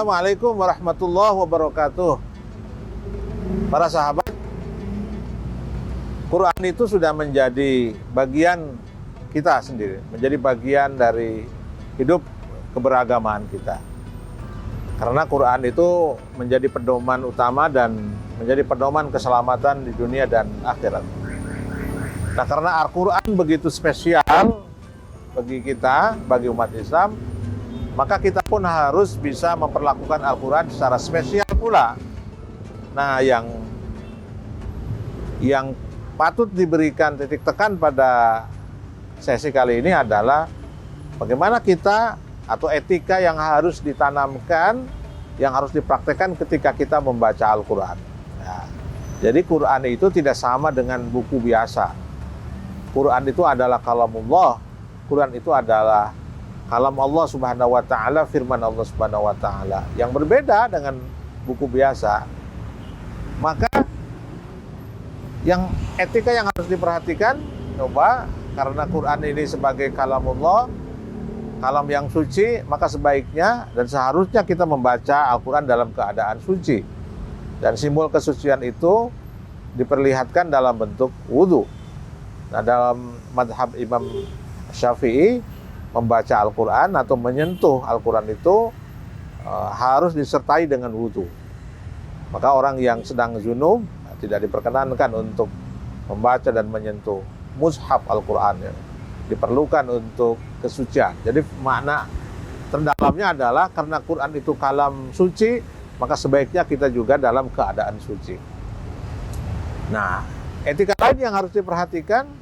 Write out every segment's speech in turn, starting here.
Assalamualaikum warahmatullahi wabarakatuh. Para sahabat, Quran itu sudah menjadi bagian kita sendiri, menjadi bagian dari hidup keberagaman kita. Karena Quran itu menjadi pedoman utama dan menjadi pedoman keselamatan di dunia dan akhirat. Nah, karena Al-Quran begitu spesial bagi kita, bagi umat Islam, maka kita pun harus bisa memperlakukan Al-Quran secara spesial pula. Nah, yang patut diberikan titik tekan pada sesi kali ini adalah bagaimana kita atau etika yang harus ditanamkan, yang harus dipraktekkan ketika kita membaca Al-Quran. Nah, jadi Quran itu tidak sama dengan buku biasa. Quran itu adalah kalamullah. Quran itu adalah kalam Allah Subhanahu wa taala, firman Allah Subhanahu wa taala, yang berbeda dengan buku biasa. Maka yang etika yang harus diperhatikan, coba, karena Quran ini sebagai kalamullah, kalam yang suci, maka sebaiknya dan seharusnya kita membaca Al-Quran dalam keadaan suci. Dan simbol kesucian itu diperlihatkan dalam bentuk wudhu. Nah, dalam madhab Imam Syafi'i, membaca Al-Quran atau menyentuh Al-Quran itu harus disertai dengan wudhu. Maka orang yang sedang junub tidak diperkenankan untuk membaca dan menyentuh mushaf Al-Quran, ya. Diperlukan untuk kesucian. Jadi makna terdalamnya adalah karena Quran itu kalam suci, maka sebaiknya kita juga dalam keadaan suci. Nah, etika lain yang harus diperhatikan,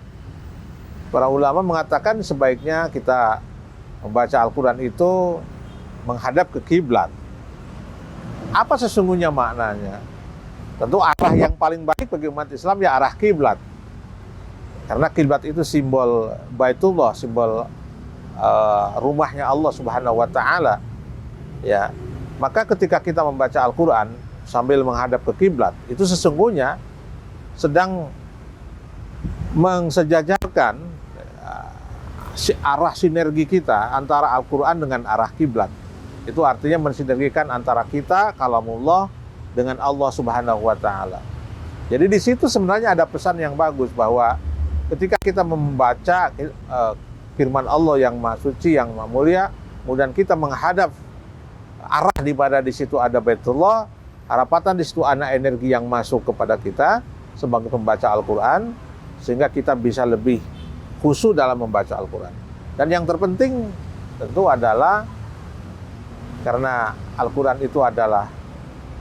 para ulama mengatakan sebaiknya kita membaca Al-Quran itu menghadap ke kiblat. Apa sesungguhnya maknanya? Tentu arah yang paling baik bagi umat Islam ya arah kiblat. Karena kiblat itu simbol Baitullah, simbol rumahnya Allah Subhanahu wa taala. Ya. Maka ketika kita membaca Al-Quran sambil menghadap ke kiblat, itu sesungguhnya sedang mensejajarkan arah sinergi kita antara Al-Quran dengan arah kiblat. Itu artinya mensinergikan antara kita, kalamullah, dengan Allah Subhanahu wa taala. Jadi di situ sebenarnya ada pesan yang bagus bahwa ketika kita membaca firman Allah yang Maha Suci, yang Maha Mulia, kemudian kita menghadap arah di mana di situ ada Baitullah, harapatan di situ ada energi yang masuk kepada kita sebagai pembaca Al-Quran, sehingga kita bisa lebih khusyuk dalam membaca Al-Quran. Dan yang terpenting tentu adalah karena Al-Quran itu adalah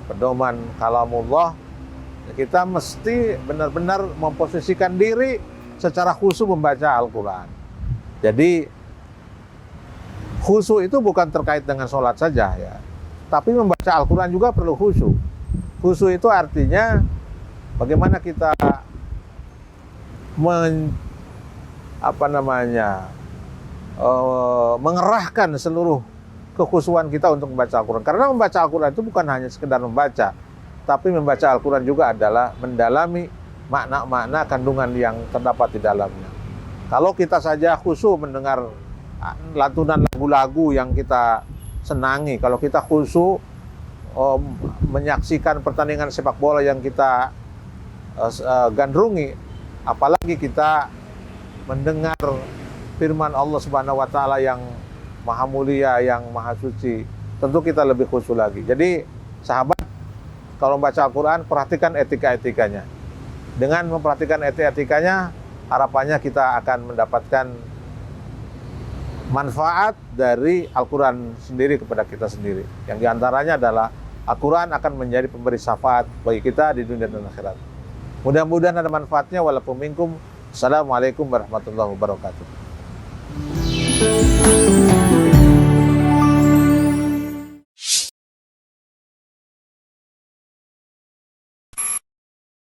pedoman kalamullah, kita mesti benar-benar memposisikan diri secara khusyuk membaca Al-Quran. Jadi khusyuk itu bukan terkait dengan sholat saja, ya, tapi membaca Al-Quran juga perlu khusyuk. Khusyuk itu artinya bagaimana kita mengerahkan seluruh kekhusyuan kita untuk membaca Al-Quran. Karena membaca Al-Quran itu bukan hanya sekedar membaca, tapi membaca Al-Quran juga adalah mendalami makna-makna kandungan yang terdapat di dalamnya. Kalau kita saja khusyuk mendengar lantunan lagu-lagu yang kita senangi, kalau kita khusyuk menyaksikan pertandingan sepak bola yang kita gandrungi, apalagi kita mendengar firman Allah Subhanahu wa taala yang Maha Mulia, yang Maha Suci, tentu kita lebih khusyuk lagi. Jadi sahabat, kalau membaca Al-Quran, perhatikan etika-etikanya. Dengan memperhatikan etika-etikanya, harapannya kita akan mendapatkan manfaat dari Al-Quran sendiri kepada kita sendiri. Yang diantaranya adalah Al-Quran akan menjadi pemberi syafaat bagi kita di dunia dan akhirat. Mudah-mudahan ada manfaatnya. Walaupun minkum. Assalamualaikum warahmatullahi wabarakatuh.